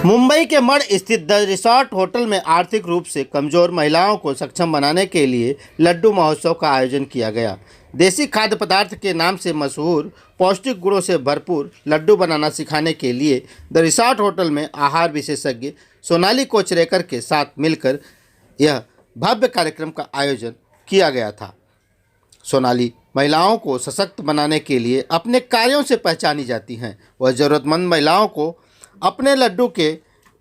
मुंबई के मढ़ स्थित the resort hotel में आर्थिक रूप से कमजोर महिलाओं को सक्षम बनाने के लिए लड्डू महोत्सव का आयोजन किया गया। देसी खाद्य पदार्थ के नाम से मशहूर पौष्टिक गुणों से भरपूर लड्डू बनाना सिखाने के लिए द रिसॉर्ट होटल में आहार विशेषज्ञ सोनाली कोचरेकर के साथ मिलकर यह भव्य कार्यक्रम का आयोजन किया गया था। सोनाली महिलाओं को सशक्त बनाने के लिए अपने कार्यों से पहचानी जाती हैं। वह ज़रूरतमंद महिलाओं को अपने लड्डू के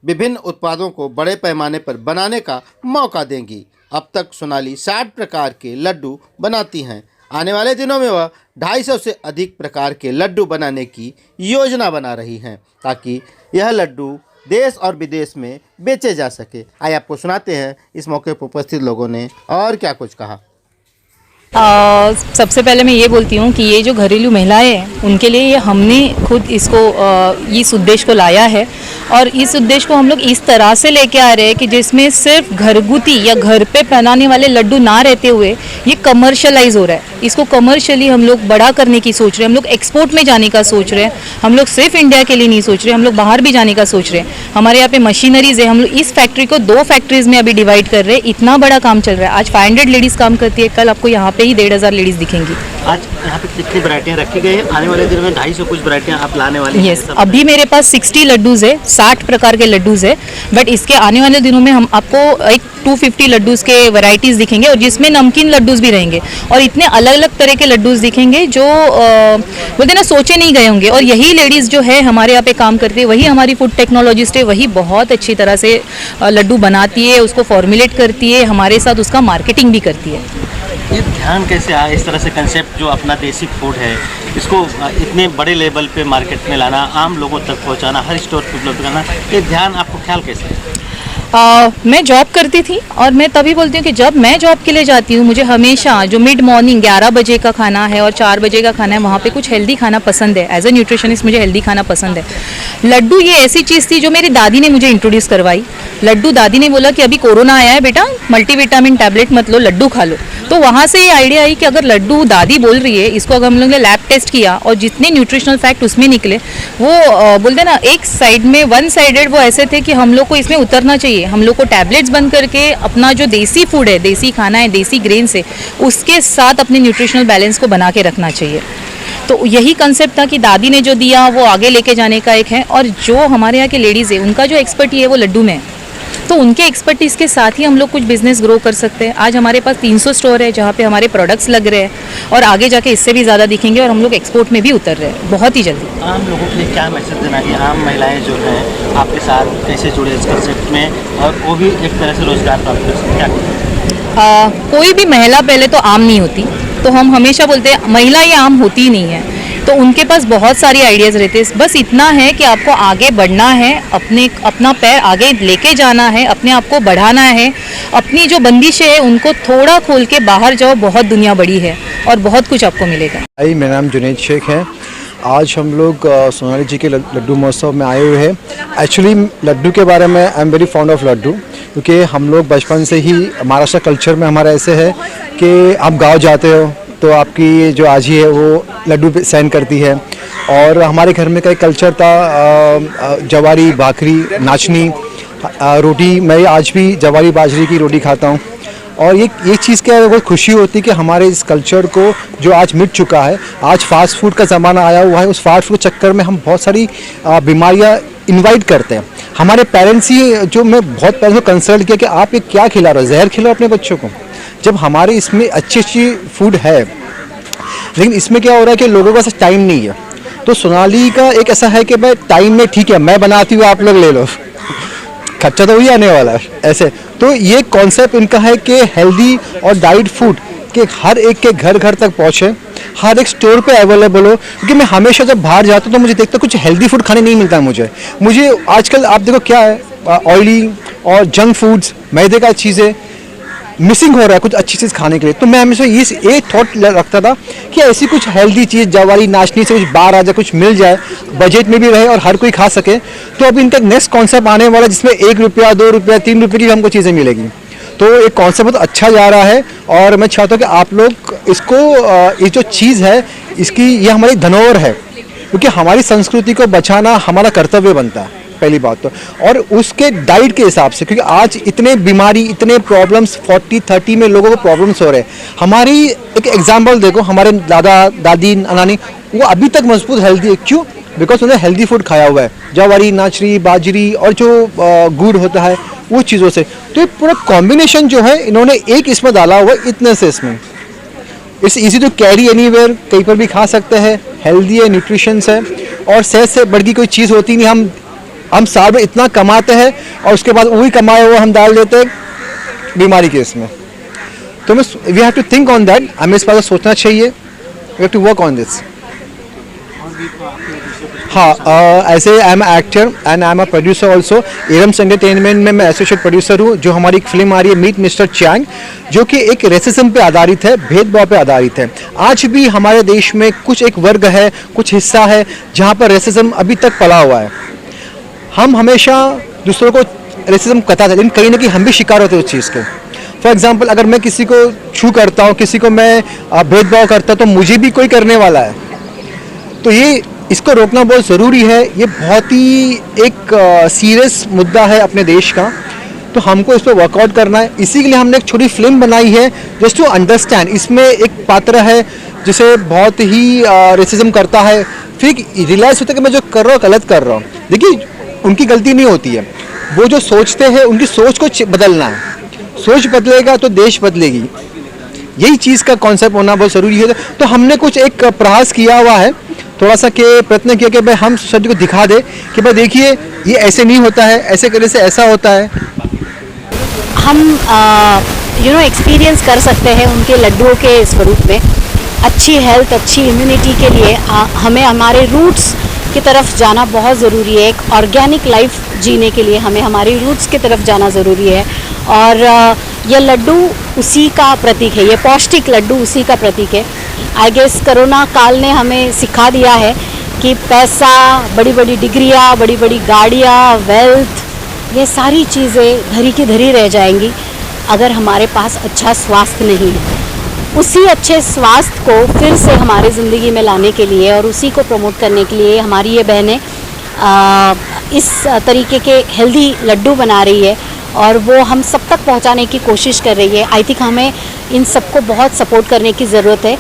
विभिन्न उत्पादों को बड़े पैमाने पर बनाने का मौका देंगी। अब तक सोनाली 60 प्रकार के लड्डू बनाती हैं। आने वाले दिनों में वह 250 से अधिक प्रकार के लड्डू बनाने की योजना बना रही हैं ताकि यह लड्डू देश और विदेश में बेचे जा सके। आइए आपको सुनाते हैं इस मौके पर उपस्थित लोगों ने और क्या कुछ कहा। सबसे पहले मैं ये बोलती हूँ कि ये जो घरेलू महिलाएं हैं उनके लिए ये हमने खुद इसको इस उद्देश्य को लाया है और इस उद्देश्य को हम लोग इस तरह से लेके आ रहे हैं कि जिसमें सिर्फ घरगुती या घर पे बनाने वाले लड्डू ना रहते हुए ये कमर्शलाइज हो रहा है। इसको कमर्शियली हम लोग बड़ा करने की सोच रहे हैं। हम लोग एक्सपोर्ट में जाने का सोच रहे हैं। हम लोग सिर्फ इंडिया के लिए नहीं सोच रहे, हम लोग बाहर भी जाने का सोच रहे हैं। हमारे यहाँ पे मशीनरीज है। हम लोग इस फैक्ट्री को 2 फैक्ट्रीज में अभी डिवाइड कर रहे हैं। इतना बड़ा काम चल रहा है। आज 500 लेडीज़ काम करती है, कल आपको यहाँ पे ही 1500 लेडीज़ दिखेंगी। आज यहाँ पे कितनी वैरायटियाँ रखी गई हैं? आने वाले दिनों में 250 कुछ वैरायटियाँ आप लाने वाले हैं? यस, अभी मेरे पास 60 लड्डूज़ है, 60 प्रकार के लड्डूज़ है। बट इसके आने वाले दिनों में हम आपको एक 250 लड्डूज़ के वैरायटीज़ दिखेंगे और जिसमें नमकीन लड्डूज़ भी रहेंगे और इतने अलग अलग तरह के लड्डूज़ दिखेंगे जो बोलते ना सोचे नहीं गए होंगे। और यही लेडीज़ जो है हमारे यहाँ पे काम करती है, वही हमारी फूड टेक्नोलॉजिस्ट है, वही बहुत अच्छी तरह से लड्डू बनाती है, उसको फॉर्मुलेट करती है, हमारे साथ उसका मार्केटिंग भी करती है। ये ध्यान कैसे आया इस तरह से कंसेप्ट जो अपना देसी फूड है इसको इतने बड़े लेवल पे मार्केट में लाना, आम लोगों तक पहुंचाना, हर स्टोर पे उपलब्ध कराना, ये ध्यान आपको ख्याल कैसे है? मैं जॉब करती थी और मैं तभी बोलती हूँ कि जब मैं जॉब के लिए जाती हूँ मुझे हमेशा जो मिड मॉर्निंग 11 बजे का खाना है और 4 बजे का खाना है वहाँ पे कुछ हेल्दी खाना पसंद है। एज ए न्यूट्रिशनिस्ट मुझे हेल्दी खाना पसंद है। लड्डू ये ऐसी चीज़ थी जो मेरी दादी ने मुझे इंट्रोड्यूस करवाई। लड्डू, दादी ने बोला कि अभी कोरोना आया है बेटा, मल्टीविटामिन टैबलेट मत लो, लड्डू खा लो। तो वहाँ से ये आइडिया आई कि अगर लड्डू दादी बोल रही है, इसको अगर हम लोग ने लैब टेस्ट किया और जितने न्यूट्रिशनल फैक्ट उसमें निकले वो बोलते ना एक साइड में वन साइडेड वो ऐसे थे कि हम लोग को इसमें उतरना चाहिए। हम लोग को टैबलेट्स बंद करके अपना जो देसी फूड है, देसी खाना है, देसी ग्रेन से उसके साथ अपने न्यूट्रिशनल बैलेंस को बना के रखना चाहिए। तो यही कंसेप्ट था कि दादी ने जो दिया वो आगे लेके जाने का एक है। और जो हमारे यहाँ के लेडीज़ है उनका जो एक्सपर्टी है वो लड्डू में है, तो उनके एक्सपर्टीज़ के साथ ही हम लोग कुछ बिजनेस ग्रो कर सकते हैं। आज हमारे पास 300 स्टोर है जहाँ पे हमारे प्रोडक्ट्स लग रहे हैं और आगे जाके इससे भी ज़्यादा दिखेंगे और हम लोग एक्सपोर्ट में भी उतर रहे हैं बहुत ही जल्दी। आम लोगों के लिए क्या मैसेज देना है? आम महिलाएं जो हैं आपके साथ कैसे जुड़े इस कंसेप्ट में और वो भी एक तरह से रोजगार प्राप्त कर सकते हैं? कोई भी महिला पहले तो आम नहीं होती, तो हम हमेशा बोलते हैं महिला ये आम होती ही नहीं है। तो उनके पास बहुत सारी आइडियाज़ रहते हैं। बस इतना है कि आपको आगे बढ़ना है, अपना पैर आगे लेके जाना है, अपने आप को बढ़ाना है, अपनी जो बंदिशें हैं उनको थोड़ा खोल के बाहर जाओ। बहुत दुनिया बड़ी है और बहुत कुछ आपको मिलेगा। मेरा नाम जुनैद शेख है। आज हम लोग सोनाली जी के लड्डू महोत्सव में आए हुए हैं। एक्चुअली लड्डू के बारे में I am very fond of laddoo, क्योंकि हम लोग बचपन से ही महाराष्ट्र कल्चर में हमारा ऐसे है कि आप गाँव जाते हो तो आपकी जो आजी है वो लड्डू सेंड करती है। और हमारे घर में का एक कल्चर था जवारी भाकरी नाचनी रोटी। मैं आज भी जवारी बाजरी की रोटी खाता हूँ और ये चीज़ क्या है, बहुत खुशी होती है कि हमारे इस कल्चर को जो आज मिट चुका है, आज फास्ट फूड का ज़माना आया हुआ है, उस फास्ट फूड चक्कर में हम बहुत सारी बीमारियाँ इनवाइट करते हैं। हमारे पेरेंट्स ही जो मैं बहुत पहले कंसल्ट किया कि आप ये क्या खिला रहे हो, जहर खिलाओ अपने बच्चों को, जब हमारे इसमें अच्छी फूड है। लेकिन इसमें क्या हो रहा है कि लोगों के पास टाइम नहीं है। तो सोनाली का एक ऐसा है कि भाई टाइम में ठीक है मैं बनाती हूँ, आप लोग ले लो, खर्चा तो वही आने वाला है ऐसे। तो ये कॉन्सेप्ट इनका है कि हेल्दी और डाइट फूड के हर एक के घर घर तक पहुँचे, हर एक स्टोर पे अवेलेबल हो। क्योंकि मैं हमेशा जब बाहर जाता हूँ तो मुझे देखता कुछ हेल्दी फूड खाने नहीं मिलता है मुझे आजकल आप देखो क्या है, ऑयली और जंक फूड्स, मैदे का चीज़ें मिसिंग हो रहा है कुछ अच्छी चीज़ खाने के लिए। तो मैं हमेशा ये थॉट रखता था कि ऐसी कुछ हेल्दी चीज़ जवारी नाचनी से कुछ बाहर आ जाए, कुछ मिल जाए, बजट में भी रहे और हर कोई खा सके। तो अब इनका नेक्स्ट कॉन्सेप्ट आने वाला जिसमें 1 रुपया 2 रुपया 3 रुपये की हमको चीज़ें मिलेगी। तो एक कॉन्सेप्ट बहुत अच्छा जा रहा है और मैं चाहता हूँ कि आप लोग इसको ये जो चीज़ है इसकी ये हमारी धरोहर है, क्योंकि हमारी संस्कृति को बचाना हमारा कर्तव्य बनता है। पहली बात तो, और उसके डाइट के हिसाब से, क्योंकि आज इतने बीमारी, इतने प्रॉब्लम्स 40-30 में लोगों को प्रॉब्लम्स हो रहे हैं। हमारी एक एग्जांपल देखो, हमारे दादा दादी नानी वो अभी तक मजबूत हेल्दी है, क्यों? बिकॉज उन्होंने हेल्दी फूड खाया हुआ है, जवारी, नाचरी, बाजरी और जो गुड़ होता है वो चीज़ों से। तो ये पूरा कॉम्बिनेशन जो है इन्होंने एक इसमें डाला हुआ है, इतने से इसमें it's easy to carry anywhere, कहीं पर भी खा सकते हैं, हेल्दी है, न्यूट्रिशंस है, और सेहत से बढ़ की कोई चीज़ होती नहीं। हम साल में इतना कमाते हैं और उसके बाद वही कमाए हुआ हम डाल देते हैं बीमारी के इसमें। तो we have to think on that, हमें इस पर सोचना चाहिए, we have to work on this. हाँ, ऐसे I am actor and I am a producer also. एरम्स एंटरटेनमेंट में मैं एसोसिएट प्रोड्यूसर हूँ। जो हमारी एक फिल्म आ रही है मीट मिस्टर चैंग, जो कि एक रेसिज्म पे आधारित है, भेदभाव पे आधारित है। आज भी हमारे देश में कुछ एक वर्ग है, कुछ हिस्सा है जहाँ पर रेसिज्म अभी तक पला हुआ है। हम हमेशा दूसरों को रेसिज्म करता था, लेकिन कहीं ना कहीं हम भी शिकार होते हैं उस चीज़ के। फॉर एग्जाम्पल, अगर मैं किसी को छू करता हूँ, किसी को मैं भेदभाव करता हूँ, तो मुझे भी कोई करने वाला है। तो ये इसको रोकना बहुत ज़रूरी है। ये बहुत ही एक सीरियस मुद्दा है अपने देश का, तो हमको इस पर वर्कआउट करना है। इसी के लिए हमने एक छोटी फिल्म बनाई है, जस्ट टू अंडरस्टैंड। इसमें एक पात्र है जिसे बहुत ही रेसिज्म करता है, फिर रियलाइज़ होता है कि मैं जो कर रहा हूँ गलत कर रहा हूँ। देखिए, उनकी गलती नहीं होती है, वो जो सोचते हैं उनकी सोच को बदलना है। सोच बदलेगा तो देश बदलेगी, यही चीज़ का कॉन्सेप्ट होना बहुत ज़रूरी है। तो हमने कुछ एक प्रयास किया हुआ है, थोड़ा सा के प्रयत्न किया कि भाई हम सोसाइटी को दिखा दे कि भाई देखिए ये ऐसे नहीं होता है, ऐसे करने से ऐसा होता है। हम एक्सपीरियंस कर सकते हैं उनके लड्डुओं के स्वरूप में। अच्छी हेल्थ, अच्छी इम्यूनिटी के लिए हमें हमारे रूट्स की तरफ जाना बहुत ज़रूरी है। एक ऑर्गेनिक लाइफ जीने के लिए हमें हमारी रूट्स की तरफ जाना ज़रूरी है, और ये लड्डू उसी का प्रतीक है, ये पौष्टिक लड्डू उसी का प्रतीक है। आई गेस कोरोना काल ने हमें सिखा दिया है कि पैसा, बड़ी बड़ी डिग्रियाँ, बड़ी बड़ी गाड़ियाँ, वेल्थ, ये सारी चीज़ें धरी की धरी रह जाएंगी अगर हमारे पास अच्छा स्वास्थ्य नहीं है। उसी अच्छे स्वास्थ्य को फिर से हमारी ज़िंदगी में लाने के लिए और उसी को प्रमोट करने के लिए हमारी ये बहनें इस तरीके के हेल्दी लड्डू बना रही है, और वो हम सब तक पहुंचाने की कोशिश कर रही है। आई थिंक हमें इन सबको बहुत सपोर्ट करने की ज़रूरत है,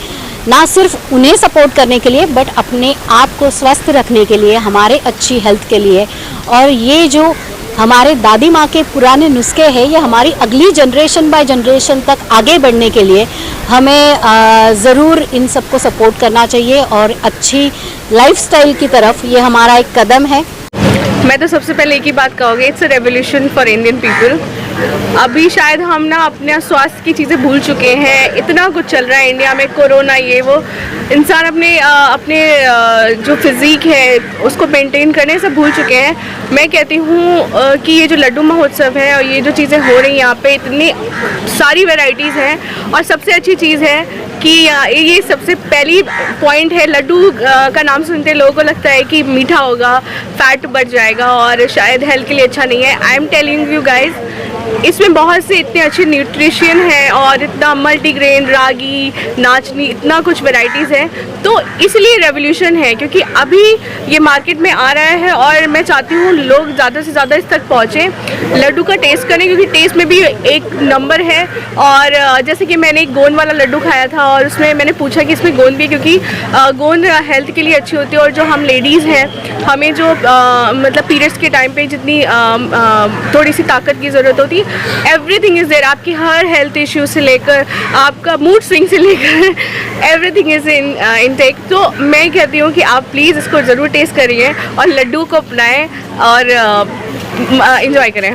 ना सिर्फ उन्हें सपोर्ट करने के लिए बट अपने आप को स्वस्थ रखने के लिए, हमारे अच्छी हेल्थ के लिए। और ये जो हमारे दादी माँ के पुराने नुस्खे हैं, ये हमारी अगली जनरेशन बाय जनरेशन तक आगे बढ़ने के लिए हमें ज़रूर इन सबको सपोर्ट करना चाहिए, और अच्छी लाइफस्टाइल की तरफ ये हमारा एक कदम है। मैं तो सबसे पहले एक ही बात कहूँगी, it's a revolution for Indian people. अभी शायद हम ना अपने स्वास्थ्य की चीज़ें भूल चुके हैं। इतना कुछ चल रहा है इंडिया में, कोरोना, ये वो, इंसान अपने जो फिज़िक है उसको मेंटेन करने से भूल चुके हैं। मैं कहती हूँ कि ये जो लड्डू महोत्सव है और ये जो चीज़ें हो रही हैं यहाँ पे, इतनी सारी वैरायटीज़ हैं, और सबसे अच्छी चीज़ है कि ये सबसे पहली पॉइंट है, लड्डू का नाम सुनते लोगों को लगता है कि मीठा होगा, फैट बढ़ जाएगा और शायद हेल्थ के लिए अच्छा नहीं है। I am telling you guys, इसमें बहुत से इतने अच्छे न्यूट्रिशन है और इतना मल्टीग्रेन, रागी, नाचनी, इतना कुछ वैरायटीज़ है। तो इसलिए रेवोल्यूशन है, क्योंकि अभी ये मार्केट में आ रहा है और मैं चाहती हूँ लोग ज़्यादा से ज़्यादा इस तक पहुँचें, लड्डू का टेस्ट करें, क्योंकि टेस्ट में भी एक नंबर है। और जैसे कि मैंने एक गोंद वाला लड्डू खाया था और उसमें मैंने पूछा कि इसमें गोंद भी, क्योंकि गोंद हेल्थ के लिए अच्छी होती है, और जो हम लेडीज़ हैं हमें जो मतलब पीरियड्स के टाइम पे जितनी थोड़ी सी ताकत की ज़रूरत होती है, एवरीथिंग इज़ देयर। आपकी हर हेल्थ इश्यू से लेकर आपका मूड स्विंग से लेकर एवरीथिंग इज़ इन टेक। तो मैं कहती हूँ कि आप प्लीज़ इसको ज़रूर टेस्ट करिए और लड्डू को अपनाएं और इन्जॉय करें।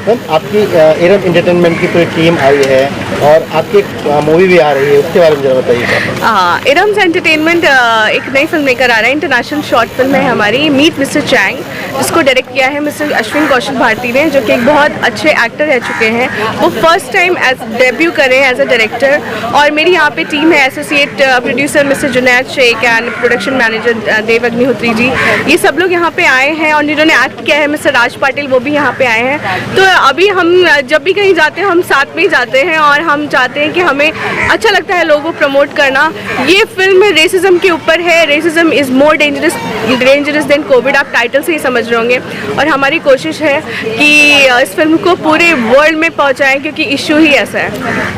आपकी एरम एंटरटेनमेंट की पूरी टीम आई है और आपकी मूवी भी आ रही है, उसके बारे में जरा बताइए। एरम्स एंटरटेनमेंट एक नई फिल्म लेकर आ रहा है, इंटरनेशनल शॉर्ट फिल्म है हमारी, मीट मिस्टर चैंग, जिसको डायरेक्ट किया है मिस्टर अश्विन कौशल भारती ने, जो कि एक बहुत अच्छे एक्टर रह चुके हैं। वो फर्स्ट टाइम एज डेब्यू कर रहे हैं एज अ डायरेक्टर, और मेरी यहाँ पे टीम है, associate producer mister Junaid Shaikh and production manager Dev Agnihotri ji. ये सब लोग यहाँ पे आए हैं, और जिन्होंने एक्ट किया है मिस्टर राज पाटिल, वो भी यहाँ पे आए हैं। तो अभी हम जब भी कहीं जाते हैं हम साथ में ही जाते हैं, और हम चाहते हैं कि हमें अच्छा लगता है लोगों को प्रमोट करना। ये फिल्म रेसिज्म के ऊपर है, racism is more dangerous than Covid, आप टाइटल से ही समझ समझ रहे होंगे। और हमारी कोशिश है कि इस फिल्म को पूरे वर्ल्ड में पहुंचाएं, क्योंकि इशू ही ऐसा है।